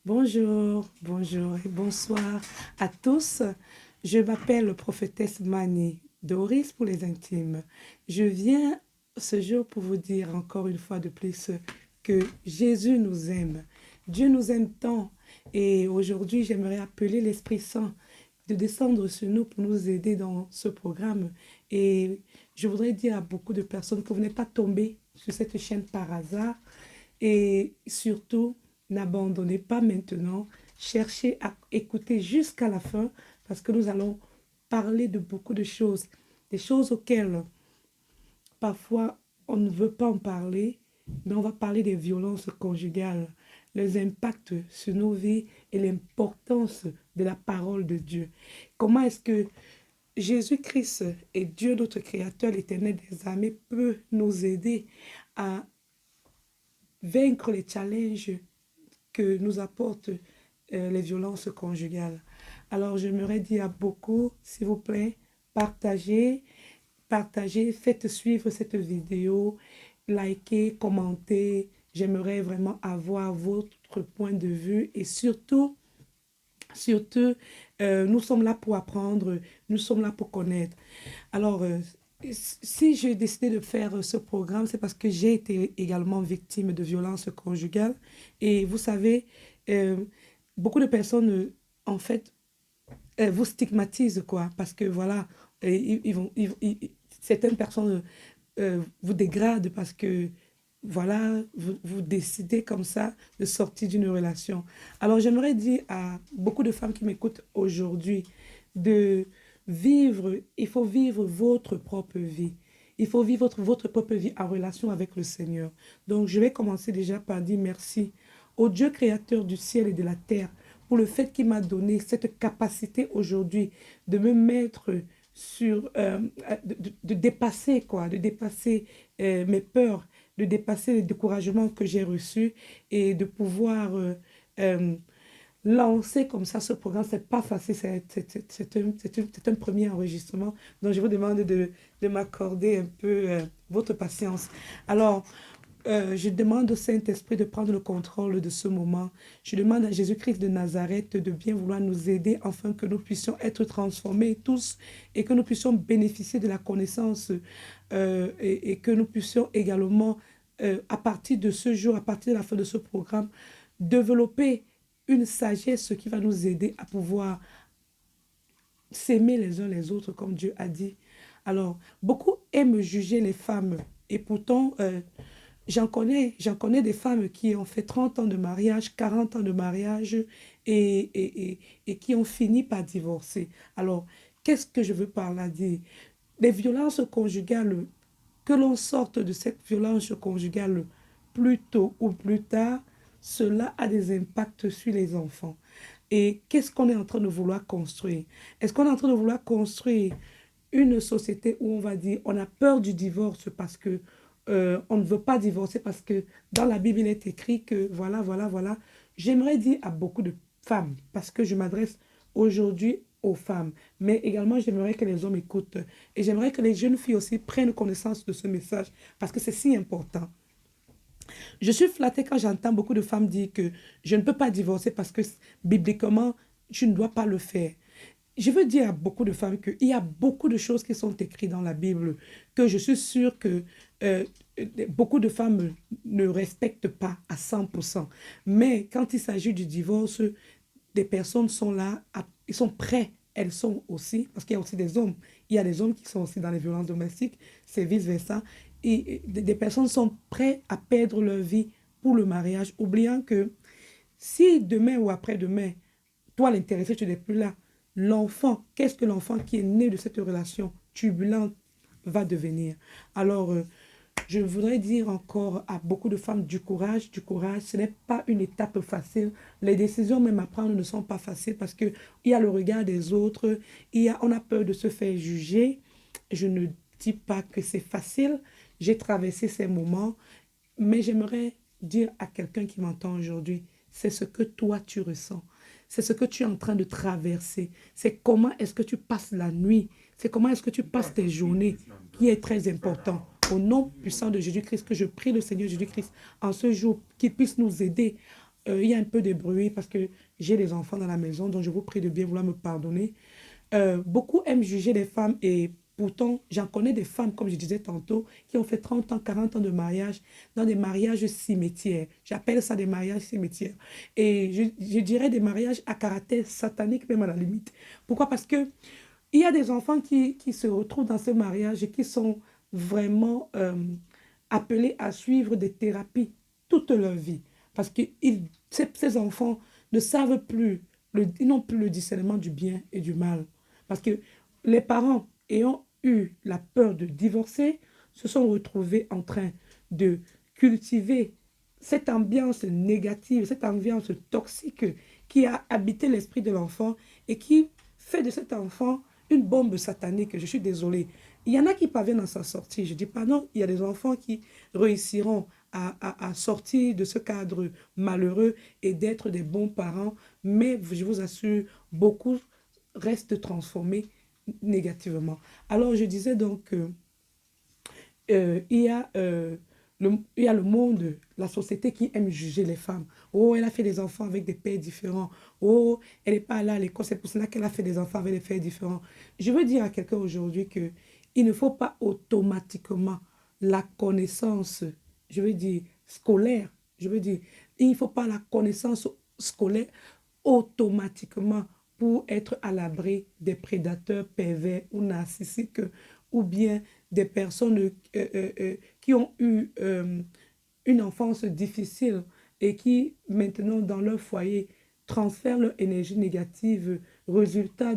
Bonjour, bonjour et bonsoir à tous. Je m'appelle prophétesse Mani, Doris pour les intimes. Je viens ce jour pour vous dire encore une fois de plus que Jésus nous aime. Dieu nous aime tant. Et aujourd'hui, j'aimerais appeler l'Esprit Saint de descendre sur nous pour nous aider dans ce programme. Et je voudrais dire à beaucoup de personnes que vous n'êtes pas tombés sur cette chaîne par hasard. Et surtout, n'abandonnez pas maintenant. Cherchez à écouter jusqu'à la fin parce que nous allons parler de beaucoup de choses. Des choses auxquelles parfois on ne veut pas en parler, mais on va parler des violences conjugales, les impacts sur nos vies et l'importance de la parole de Dieu. Comment est-ce que Jésus-Christ et Dieu, notre Créateur, l'Éternel des armées, peut nous aider à vaincre les challenges que nous apportent les violences conjugales. Alors, j'aimerais dire à beaucoup, s'il vous plaît, partagez, partagez, faites suivre cette vidéo, likez, commentez. J'aimerais vraiment avoir votre point de vue et surtout, nous sommes là pour apprendre, nous sommes là pour connaître. Alors, si j'ai décidé de faire ce programme, c'est parce que j'ai été également victime de violences conjugales. Et vous savez, euh, beaucoup de personnes, en fait, vous stigmatisent, quoi, parce que voilà, certaines personnes vous dégradent parce que, voilà, vous décidez comme ça de sortir d'une relation. Alors, j'aimerais dire à beaucoup de femmes qui m'écoutent aujourd'hui de vivre, il faut vivre votre propre vie. Il faut vivre votre propre vie en relation avec le Seigneur. Donc, je vais commencer déjà par dire merci au Dieu créateur du ciel et de la terre pour le fait qu'il m'a donné cette capacité aujourd'hui de me mettre sur, de dépasser quoi, de dépasser mes peurs, de dépasser les découragements que j'ai reçus et de pouvoir euh, lancer comme ça ce programme. C'est pas facile, c'est un premier enregistrement. Donc je vous demande de m'accorder un peu votre patience. Alors, je demande au Saint-Esprit de prendre le contrôle de ce moment. Je demande à Jésus-Christ de Nazareth de bien vouloir nous aider afin que nous puissions être transformés tous et que nous puissions bénéficier de la connaissance et que nous puissions également, à partir de ce jour, à partir de la fin de ce programme, développer une sagesse qui va nous aider à pouvoir s'aimer les uns les autres comme Dieu a dit. Alors, beaucoup aiment juger les femmes et pourtant, j'en connais des femmes qui ont fait 30 ans de mariage, 40 ans de mariage et qui ont fini par divorcer. Alors, qu'est-ce que je veux par là dire? Les violences conjugales, que l'on sorte de cette violence conjugale plus tôt ou plus tard, cela a des impacts sur les enfants. Et qu'est-ce qu'on est en train de vouloir construire? Est-ce qu'on est en train de vouloir construire une société où on va dire on a peur du divorce parce que on ne veut pas divorcer parce que dans la Bible il est écrit que voilà, voilà, voilà. J'aimerais dire à beaucoup de femmes, parce que je m'adresse aujourd'hui aux femmes, mais également j'aimerais que les hommes écoutent et j'aimerais que les jeunes filles aussi prennent connaissance de ce message parce que c'est si important. Je suis flattée quand j'entends beaucoup de femmes dire que je ne peux pas divorcer parce que bibliquement, je ne dois pas le faire. Je veux dire à beaucoup de femmes qu'il y a beaucoup de choses qui sont écrites dans la Bible que je suis sûre que euh, beaucoup de femmes ne respectent pas à 100%. Mais quand il s'agit du divorce, des personnes sont là, ils sont prêts. Elles sont aussi, parce qu'il y a aussi des hommes, il y a des hommes qui sont aussi dans les violences domestiques, c'est vice-versa. Et des personnes sont prêtes à perdre leur vie pour le mariage, oubliant que si demain ou après-demain, toi l'intéressé, tu n'es plus là, l'enfant, qu'est-ce que l'enfant qui est né de cette relation turbulente va devenir? Alors, je voudrais dire encore à beaucoup de femmes du courage, du courage. Ce n'est pas une étape facile. Les décisions même à prendre ne sont pas faciles parce qu'il y a le regard des autres, on a peur de se faire juger. Je ne dis pas que c'est facile. J'ai traversé ces moments, mais j'aimerais dire à quelqu'un qui m'entend aujourd'hui, c'est ce que toi tu ressens. C'est ce que tu es en train de traverser. C'est comment est-ce que tu passes la nuit. C'est comment est-ce que tu passes tes journées qui est très important. Au nom puissant de Jésus-Christ, que je prie le Seigneur Jésus-Christ en ce jour qu'il puisse nous aider il y a un peu de bruit parce que j'ai des enfants dans la maison, donc je vous prie de bien vouloir me pardonner. Beaucoup aiment juger les femmes et pourtant, j'en connais des femmes, comme je disais tantôt, qui ont fait 30 ans, 40 ans de mariage dans des mariages cimetières. J'appelle ça des mariages cimetières. Et je dirais des mariages à caractère satanique, même à la limite. Pourquoi? Parce que il y a des enfants qui se retrouvent dans ce mariage et qui sont vraiment appelés à suivre des thérapies toute leur vie. Parce que ces enfants ne savent plus, ils n'ont plus le discernement du bien et du mal. Parce que les parents ayant eu la peur de divorcer se sont retrouvés en train de cultiver cette ambiance négative, cette ambiance toxique qui a habité l'esprit de l'enfant et qui fait de cet enfant une bombe satanique. Je suis désolée. Il y en a qui parviennent à s'en sortir. Je ne dis pas non, il y a des enfants qui réussiront à sortir de ce cadre malheureux et d'être des bons parents, mais je vous assure, beaucoup restent transformés négativement. Alors, je disais donc que il y a le monde, la société qui aime juger les femmes. Oh, elle a fait des enfants avec des pères différents. Oh, elle n'est pas allée à l'école, c'est pour cela qu'elle a fait des enfants avec des pères différents. Je veux dire à quelqu'un aujourd'hui que il ne faut pas automatiquement la connaissance, je veux dire, scolaire. Je veux dire, il ne faut pas la connaissance scolaire automatiquement pour être à l'abri des prédateurs pervers ou narcissiques ou bien des personnes qui ont eu une enfance difficile et qui maintenant dans leur foyer transfèrent leur énergie négative résultat